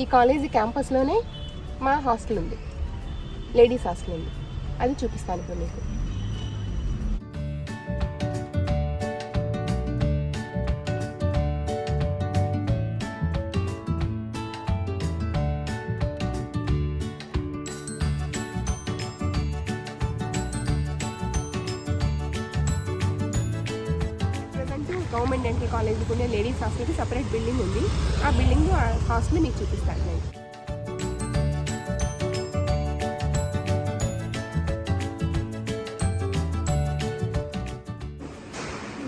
ఈ కాలేజీ క్యాంపస్లోనే మా హాస్టల్ ఉంది, లేడీస్ హాస్టల్ ఉంది. అది చూపిస్తాను ఇప్పుడు మీకు. గవర్నమెంట్ డెంటల్ కాలేజీకి ఉండే లేడీస్ హాస్టల్కి సపరేట్ బిల్డింగ్ ఉంది. ఆ బిల్డింగ్ హాస్టల్ మీకు చూపిస్తాను నేను.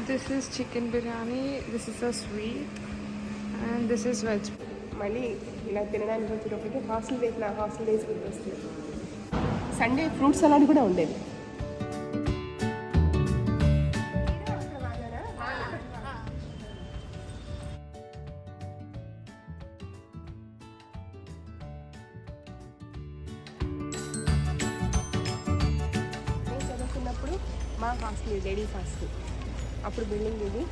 This is chicken biryani, this is a sweet and this is veg. మళ్ళీ ఇలా తినడానికి వచ్చేటప్పటికి హాస్టల్ డేస్ గుర్తొస్తుంది. సండే ఫ్రూట్ సలాడ్ కూడా ఉండేది. మా హాస్టల్ లేడీస్ హాస్టల్ అప్పుడు బిల్డింగ్ ఇది.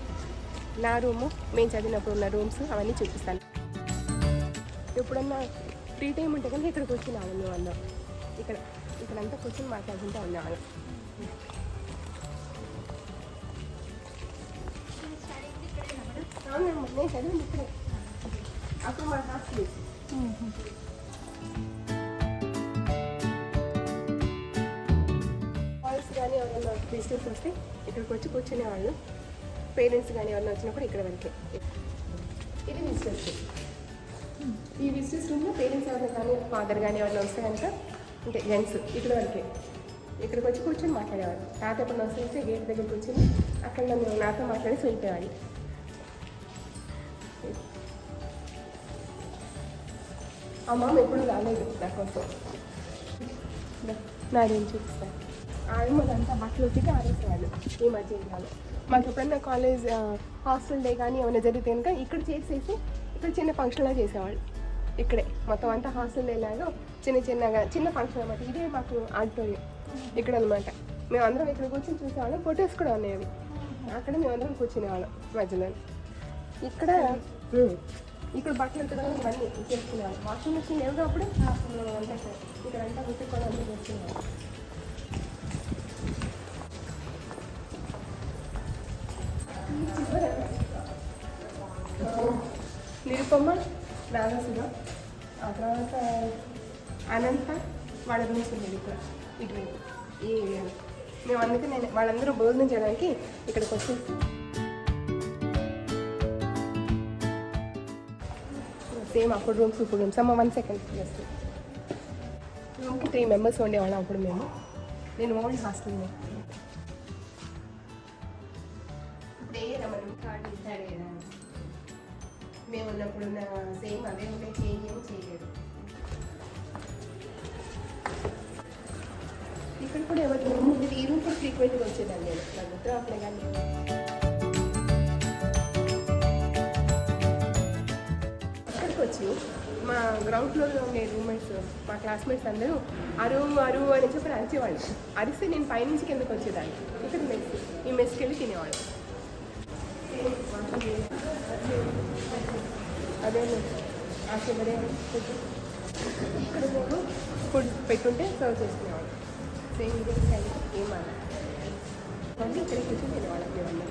నా రూము మేము చదివినప్పుడు ఉన్న రూమ్స్ అవన్నీ చూపిస్తాను. ఎప్పుడన్నా ఫ్రీ టైం ఉంటే కనుక ఇక్కడికి వచ్చి రావాలి అందరం. ఇక్కడంతా కూర్చొని మాట్లాడుకుంటూ ఉండేవాళ్ళం. నేను చదివింది ఇక్కడే. అప్పుడు మా హాస్టల్ కానీ ఎవరైనా విజిటర్స్ వస్తే ఇక్కడికి వచ్చి కూర్చునేవాళ్ళు. పేరెంట్స్ కానీ ఎవరైనా వచ్చినప్పుడు ఇక్కడ వరకే. ఇది విజిటర్స్. ఈ విజిటర్స్ రూమ్లో పేరెంట్స్ ఎవరైనా కానీ ఫాదర్ కానీ ఎవరైనా వస్తే కనుక అంటే జెంట్స్ ఇక్కడ వరకే ఇక్కడికి వచ్చి కూర్చొని మాట్లాడేవాళ్ళు. తాత ఎప్పుడు వస్తే గేట్ దగ్గర కూర్చొని అక్కడ నన్ను నాతో మాట్లాడేసి వెళ్ళిపోయేవాళ్ళు. ఆ మామ ఎప్పుడు రాలేదు నాకోసం. నాదేం చూపిస్తాను. ఆడమదంతా బట్టలు ఉతికి ఆరేసేవాళ్ళు ఈ మధ్య ఏరియాలో. మాకు ఎప్పుడన్నా కాలేజ్ హాస్టల్ డే కానీ ఏమైనా జరిగితే కనుక ఇక్కడ చేసేసి ఇక్కడ చిన్న ఫంక్షన్లా చేసేవాళ్ళు. ఇక్కడే మొత్తం అంతా హాస్టల్ డేలాగా చిన్న ఫంక్షన్ అనమాట. ఇదే మాకు ఆడిటోరియం ఇక్కడ అనమాట. మేము అందరం ఇక్కడ కూర్చొని చూసేవాళ్ళం. ఫొటోస్ కూడా ఉన్నాయి అవి. అక్కడ మేమందరం కూర్చునేవాళ్ళం మధ్యలో. ఇక్కడ బట్టలు ఉతకడానికి ఇవన్నీ చేసుకునేవాళ్ళం. వాషింగ్ మిషన్ లేవు అప్పుడు ఇక్కడంతా ఉతుక్కోవడానికి చేసుకునేవాళ్ళం. నిరుపమ్మ, రాజసుధ, ఆ తర్వాత అనంత వాళ్ళ గురించి ఉండేది ఇక్కడ ఇటువైపు ఈ ఏరియాలో. మేము అందుకే వాళ్ళందరూ భోజనం చేయడానికి ఇక్కడికి వచ్చేసి సేమ్ అప్పుడు రూమ్స్ ఇప్పుడు రూమ్స్ అమ్మ 1 సెకండ్ జస్ట్. రూమ్కి 3 మెంబర్స్ ఉండేవాళ్ళం అప్పుడు మేము. నేను ఓల్డ్ హాస్టల్ మేము ఉన్నప్పుడు సేమ్ అదే ఉంటే చేంజ్ ఏమో చేయలేదు. ఇక్కడ కూడా ఎవరు ఈ రూమ్ కూడా ఫ్రీక్వెంట్గా వచ్చేదాన్ని నేను. నా గుర్తు అప్పుడే కానీ అక్కడికి వచ్చి మా గ్రౌండ్ ఫ్లోర్లో ఉండే రూమ్మేట్స్ మా క్లాస్మేట్స్ అందరూ అరువు అని చెప్పి అరిచేవాళ్ళు. అరిస్తే నేను పైనుంచి కిందకి వచ్చేదాన్ని. ఇక్కడ మెస్ ఈ మెస్కి వెళ్ళి తినేవాళ్ళు. అదే ఆశపడే ఇక్కడ మేము ఫుడ్ పెట్టుంటే సర్వ్ చేసుకునేవాళ్ళం. సేమ్ ఇదే స్టైల్ ఏమన్నా మళ్ళీ ఇక్కడ కూర్చొని తినేవాళ్ళం మేమన్నా.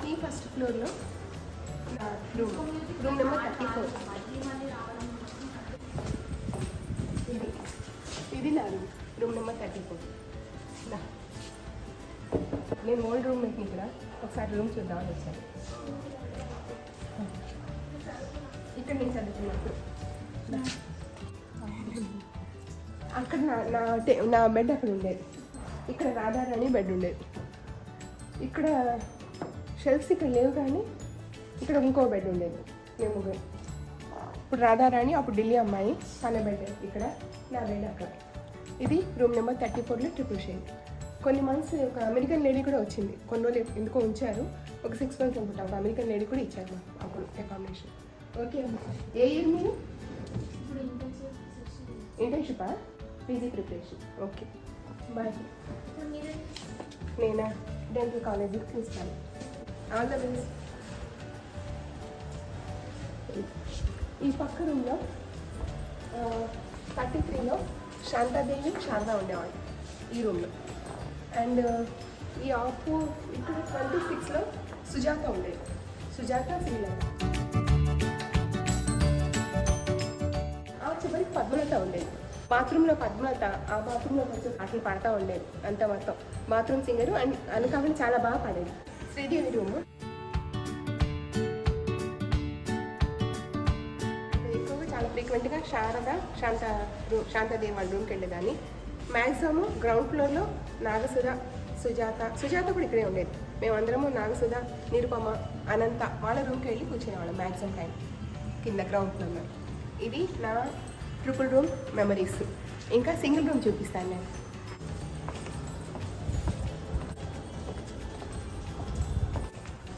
ఈ ఫస్ట్ ఫ్లోర్లో రూమ్ నెంబర్ 34. ఇది నా రూమ్ నెంబర్ 34. నేను ఓల్డ్ రూమ్ మెట్ని ఇక్కడ ఒకసారి రూమ్ చూద్దామని వచ్చాను. ఇక్కడ నేను చదువుకున్నప్పుడు అక్కడ నా బెడ్ అక్కడ ఉండేది. ఇక్కడ రాధారాణి బెడ్ ఉండేది. ఇక్కడ షెల్ఫ్స్ ఇక్కడ లేవు కానీ ఇక్కడ ఇంకో బెడ్ ఉండేది. మేము ముగ్గురు. ఇప్పుడు రాధారాణి అప్పుడు ఢిల్లీ అమ్మాయి తన బెడ్ ఇక్కడ, నా బెడ్ అక్కడ. ఇది రూమ్ నెంబర్ 34లో ట్రిపుల్ షేడ్. కొన్ని మంత్స్ ఒక అమెరికన్ లేడీ కూడా వచ్చింది. కొన్ని రోజులు ఎందుకో ఉంచారు. ఒక 6 months అనుకుంటా. ఒక అమెరికన్ లేడీ కూడా ఇచ్చారు అప్పుడు అకామిడేషన్. ఓకే ఏ ఇయర్ మీరు? ఇంటర్న్షిపా? PG preparation. Okay boy. నేనా డెంటల్ కాలేజీకి ప్రిన్సిపాల్. All the best. ఈ పక్క రూమ్లో 33లో శాంతాదేవి శారదా ఉండేవాళ్ళు ఈ రూమ్లో. అండ్ ఈ ఇక్కడ 26లో సుజాత ఉండేది. సుజాత శ్రీలంక. ఆ చివరికి పద్మలత ఉండేది. బాత్రూంలో పద్మలత ఆ బాత్రూంలో కొంచెం పాటలు పాడుతూ ఉండేది. అంత మొత్తం బాత్రూమ్ సింగరు. అండ్ అనుకావని చాలా బాగా పాడేది. శ్రీదేవి రూమ్. ఎక్కువగా చాలా ఫ్రీక్వెంట్గా శాంతాదేవి వాళ్ళ రూమ్కి వెళ్ళేదాన్ని. మ్యాక్సిమమ్ గ్రౌండ్ ఫ్లోర్లో నాగసుధ, సుజాత కూడా ఇక్కడే ఉండేది. మేమందరము నాగసుధ, నిరుపమ, అనంత వాళ్ళ రూమ్కి వెళ్ళి కూర్చునేవాళ్ళం మ్యాక్సిమం టైం కింద గ్రౌండ్ ఫ్లోర్లో. ఇది నా ట్రిపుల్ రూమ్ మెమరీస్. ఇంకా సింగిల్ రూమ్ చూపిస్తాను నేను.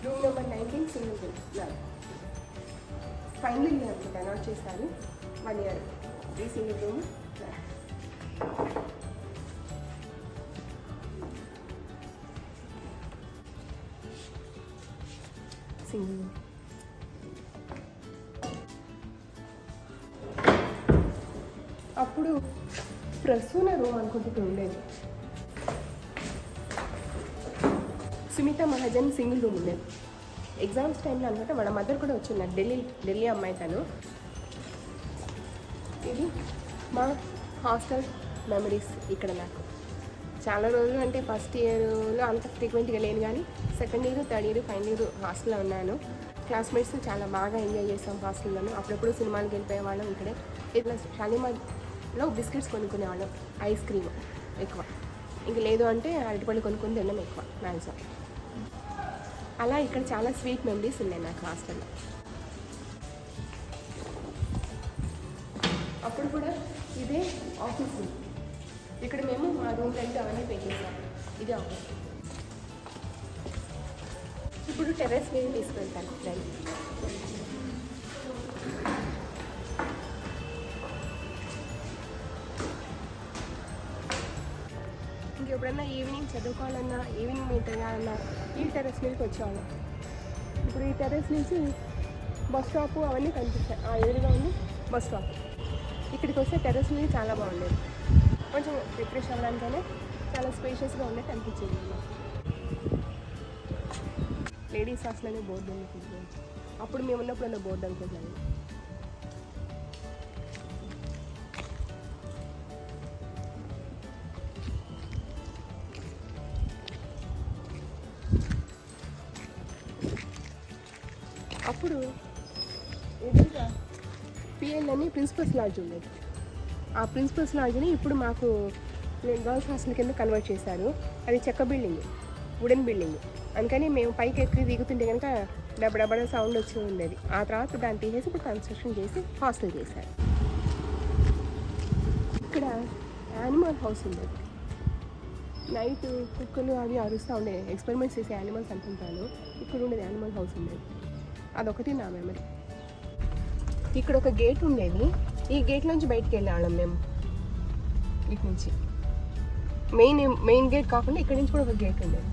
Room number 19 single room. Final year అనుకుంటా నాట్ చేస్తాను. 1 year ఈ సింగిల్ రూమ్. సింగిల్ అప్పుడు ప్రసూన రూమ్ అనుకుంటూ ఉండేది. సునీత మహాజన్ సింగిల్ రూమ్ ఉండేది. ఎగ్జామ్స్ టైంలో అనమాట. వాళ్ళ మదర్ కూడా వచ్చిన్నారు. ఢిల్లీ అమ్మాయి తను. ఇది మా హాస్టల్ మెమరీస్. ఇక్కడ నాకు చాలా రోజులు అంటే ఫస్ట్ ఇయర్లో అంత ఫ్రీక్వెంట్గా లేను, కానీ second year, third year, final year హాస్టల్లో ఉన్నాను. క్లాస్మేట్స్ చాలా బాగా ఎంజాయ్ చేస్తాం హాస్టల్లోనూ. అప్పుడప్పుడు సినిమాలకు వెళ్ళిపోయేవాళ్ళం. ఇక్కడే ఇట్లా షాలిమార్లో బిస్కెట్స్ కొనుక్కునేవాళ్ళం, ఐస్ క్రీమ్ ఎక్కువ. ఇంక లేదు అంటే అరటిపళ్ళు కొనుక్కొని తినడం ఎక్కువ మ్యాక్సిమం. అలా ఇక్కడ చాలా స్వీట్ మెమరీస్ ఉన్నాయి నాకు హాస్టల్లో. అప్పుడు కూడా ఇదే ఆఫీస్ రూమ్. ఇక్కడ మేము మా రూమ్ రెంట్ అవన్నీ పే చేస్తాం. ఇదే ఆఫీస్. ఇప్పుడు టెర్రస్ మీద తీసుకెళ్తాను ఫ్రెండ్. ఇంకెప్పుడన్నా ఈవినింగ్ చదువుకోవాలన్నా, ఈవినింగ్ మీట్ అయ్యాలన్నా ఈ టెర్రస్ మీదకి వచ్చేవాళ్ళం. ఇప్పుడు ఈ టెర్రస్ నుంచి బస్ స్టాప్ అవన్నీ కనిపిస్తాయి. ఆ ఎదురుగా ఉంది బస్ స్టాప్. ఇక్కడికి వస్తే టెర్రస్ మీద చాలా బాగుండేది. కొంచెం రిఫ్రెష్ అవ్వడానికైనా చాలా స్పేషియస్గా ఉన్నట్టు అనిపించింది. లేడీస్ హాస్టల్లోనే బోర్డు అనుకుంటున్నాను. అప్పుడు మేము ఉన్నప్పుడు బోర్డు అనుకుంటున్నాను. అప్పుడు ఎదురుగా పిఎల్ అని ప్రిన్సిపల్స్ లాడ్జ్ ఉండేది. ఆ ప్రిన్సిపల్స్ లాడ్జ్ని ఇప్పుడు మాకు గర్ల్స్ హాస్టల్ కింద కన్వర్ట్ చేశారు. అది చెక్క బిల్డింగ్, వుడెన్ బిల్డింగ్. అందుకని మేము పైకి ఎక్కి దిగుతుంటే కనుక డబ్బడబడ సౌండ్ వచ్చి ఉండేది. ఆ తర్వాత దాన్ని తీసేసి ఇప్పుడు కన్స్ట్రక్షన్ చేసి హాస్టల్ చేశారు. ఇక్కడ యానిమల్ హౌస్ ఉండేది. నైట్ కుక్కలు అవి అరుస్తూ ఉండేది. ఎక్స్పెరిమెంట్స్ చేసే యానిమల్స్ అనుకుంటాను. ఇక్కడ ఉండేది యానిమల్ హౌస్ ఉండేది. అదొకటి నా మెమరీ. ఇక్కడ ఒక గేట్ ఉండేది. ఈ గేట్ నుంచి బయటికి వెళ్ళేవాళ్ళం మేము. ఇటు నుంచి మెయిన్ గేట్ కాకుండా ఇక్కడి నుంచి కూడా ఒక గేట్ ఉండేది.